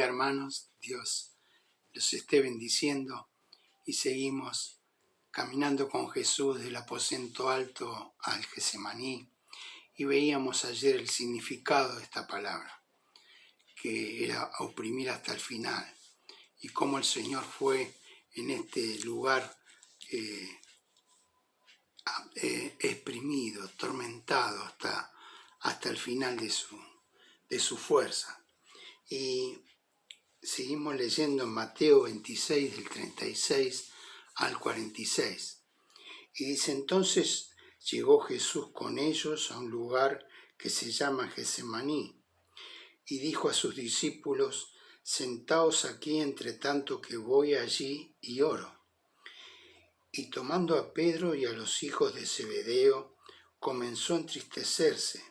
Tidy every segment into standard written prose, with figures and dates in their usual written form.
día, hermanos. Dios los esté bendiciendo y seguimos caminando con Jesús del aposento alto al Getsemaní, y veíamos ayer el significado de esta palabra, que era oprimir hasta el final, y cómo el Señor fue en este lugar exprimido, atormentado hasta el final de su fuerza. Y seguimos leyendo en Mateo 26, del 36 al 46. Y dice: entonces llegó Jesús con ellos a un lugar que se llama Getsemaní, y dijo a sus discípulos: sentaos aquí entre tanto que voy allí y oro. Y tomando a Pedro y a los hijos de Zebedeo, comenzó a entristecerse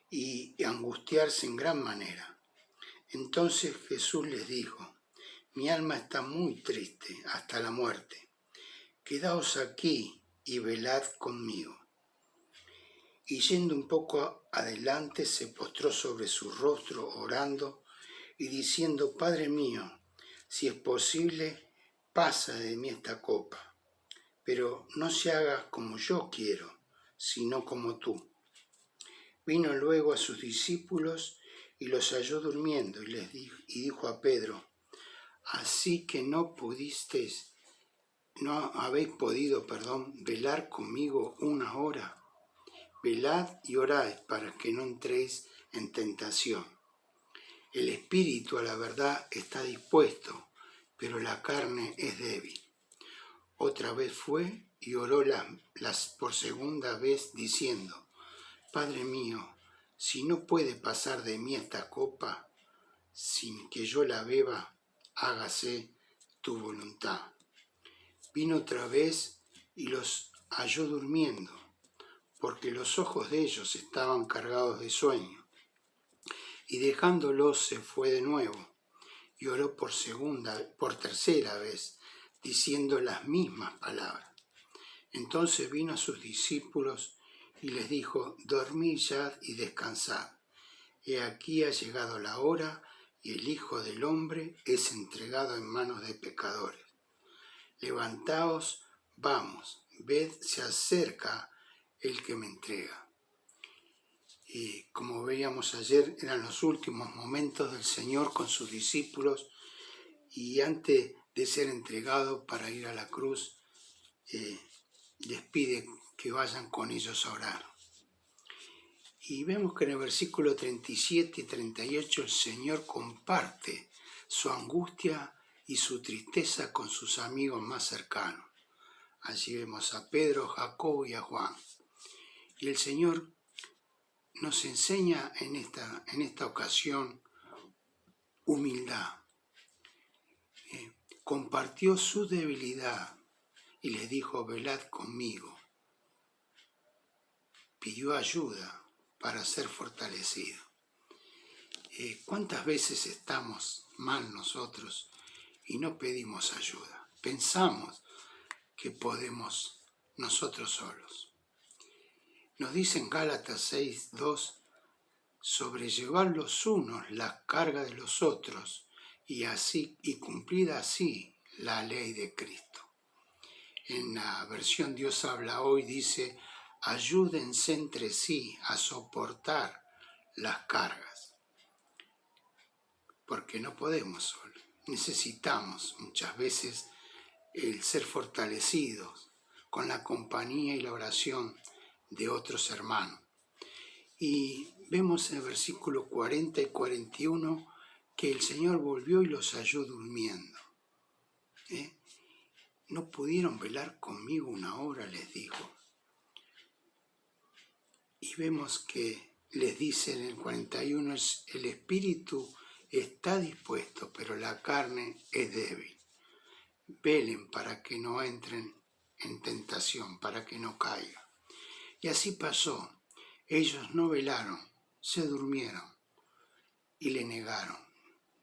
y angustiarse en gran manera. Entonces Jesús les dijo: mi alma está muy triste hasta la muerte. Quedaos aquí y velad conmigo. Y yendo un poco adelante, se postró sobre su rostro orando y diciendo: Padre mío, si es posible, pasa de mí esta copa, pero no se haga como yo quiero, sino como tú. Vino luego a sus discípulos y los halló durmiendo, y dijo a Pedro: así que no habéis podido, velar conmigo una hora. Velad y orad para que no entréis en tentación. El espíritu, a la verdad, está dispuesto, pero la carne es débil. Otra vez fue y oró por segunda vez, diciendo: Padre mío, si no puede pasar de mí esta copa sin que yo la beba, hágase tu voluntad. Vino otra vez y los halló durmiendo, porque los ojos de ellos estaban cargados de sueño. Y dejándolos se fue de nuevo, y oró por tercera vez, diciendo las mismas palabras. Entonces vino a sus discípulos y les dijo: dormid ya y descansad. He aquí ha llegado la hora, y el Hijo del Hombre es entregado en manos de pecadores. Levantaos, vamos, ved, se acerca el que me entrega. Y como veíamos ayer, eran los últimos momentos del Señor con sus discípulos, y antes de ser entregado para ir a la cruz, les pide que vayan con ellos a orar. Y vemos que en el versículo 37 y 38 el Señor comparte su angustia y su tristeza con sus amigos más cercanos. Allí vemos a Pedro, Jacobo y a Juan. Y el Señor nos enseña en esta ocasión humildad. Compartió su debilidad y les dijo: velad conmigo. Pidió ayuda para ser fortalecido. ¿Cuántas veces estamos mal nosotros y no pedimos ayuda? Pensamos que podemos nosotros solos. Nos dice en Gálatas 6:2: sobrellevar los unos la carga de los otros, y cumplida así la ley de Cristo. En la versión Dios habla hoy dice: ayúdense entre sí a soportar las cargas, porque no podemos solos. Necesitamos muchas veces el ser fortalecidos con la compañía y la oración de otros hermanos. Y vemos en el versículo 40 y 41 que el Señor volvió y los halló durmiendo. No pudieron velar conmigo una hora, les dijo. Y vemos que les dice en el 41: el espíritu está dispuesto, pero la carne es débil. Velen para que no entren en tentación, para que no caigan. Y así pasó. Ellos no velaron, se durmieron y le negaron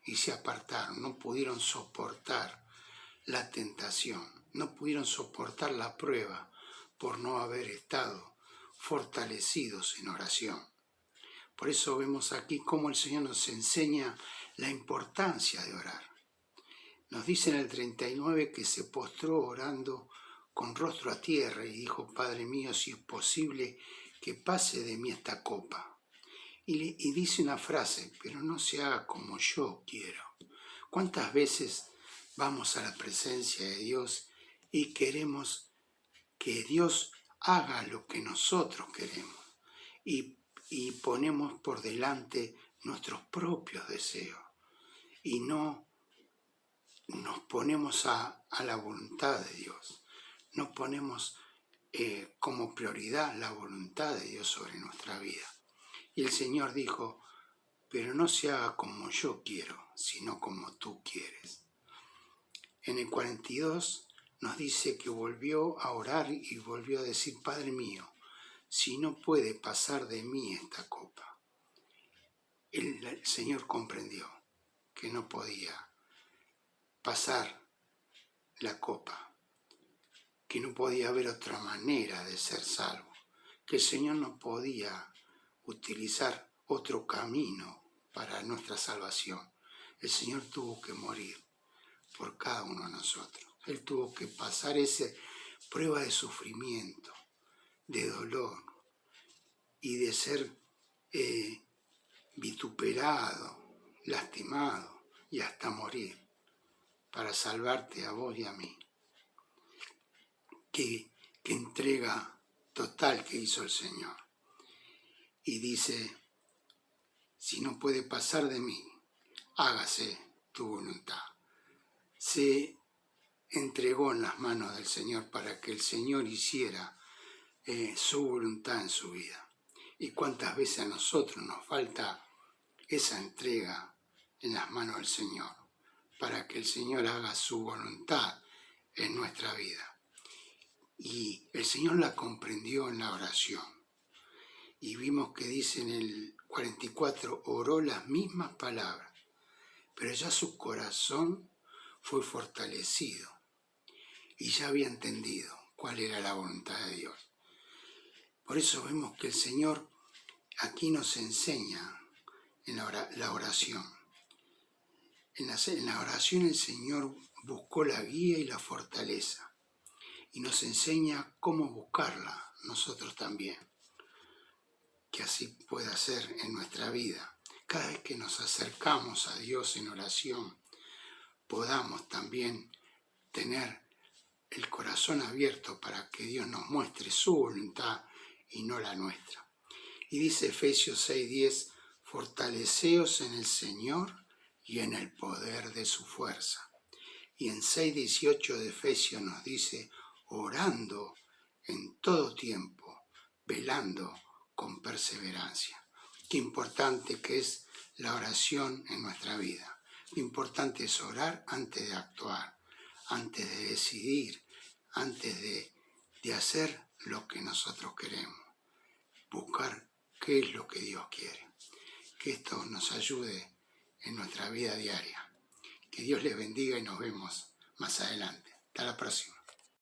y se apartaron. No pudieron soportar la tentación, no pudieron soportar la prueba por no haber estado fortalecidos en oración. Por eso vemos aquí cómo el Señor nos enseña la importancia de orar. Nos dice en el 39 que se postró orando con rostro a tierra y dijo: Padre mío, si es posible que pase de mí esta copa. Y dice una frase: pero no se haga como yo quiero. ¿Cuántas veces vamos a la presencia de Dios y queremos que Dios haga lo que nosotros queremos y ponemos por delante nuestros propios deseos y no nos ponemos a la voluntad de Dios, no ponemos como prioridad la voluntad de Dios sobre nuestra vida? Y el Señor dijo: pero no se haga como yo quiero, sino como tú quieres. En el 42 nos dice que volvió a orar y volvió a decir: Padre mío, si no puede pasar de mí esta copa. El Señor comprendió que no podía pasar la copa, que no podía haber otra manera de ser salvo, que el Señor no podía utilizar otro camino para nuestra salvación. El Señor tuvo que morir por cada uno de nosotros. Él tuvo que pasar esa prueba de sufrimiento, de dolor y de ser vituperado, lastimado y hasta morir para salvarte a vos y a mí. Qué entrega total que hizo el Señor. Y dice: si no puede pasar de mí, hágase tu voluntad. Se entregó en las manos del Señor para que el Señor hiciera su voluntad en su vida. Y cuántas veces a nosotros nos falta esa entrega en las manos del Señor, para que el Señor haga su voluntad en nuestra vida. Y el Señor la comprendió en la oración. Y vimos que dice en el 44, oró las mismas palabras, pero ya su corazón fue fortalecido y ya había entendido cuál era la voluntad de Dios. Por eso vemos que el Señor aquí nos enseña en la oración. En la oración el Señor buscó la guía y la fortaleza y nos enseña cómo buscarla nosotros también, que así pueda ser en nuestra vida. Cada vez que nos acercamos a Dios en oración, podamos también tener el corazón abierto para que Dios nos muestre su voluntad y no la nuestra. Y dice Efesios 6:10, fortaleceos en el Señor y en el poder de su fuerza. Y en 6:18 de Efesios nos dice, orando en todo tiempo, velando con perseverancia. Qué importante que es la oración en nuestra vida. Qué importante es orar antes de actuar, antes de decidir, antes de hacer lo que nosotros queremos. Buscar qué es lo que Dios quiere. Que esto nos ayude en nuestra vida diaria. Que Dios les bendiga y nos vemos más adelante. Hasta la próxima.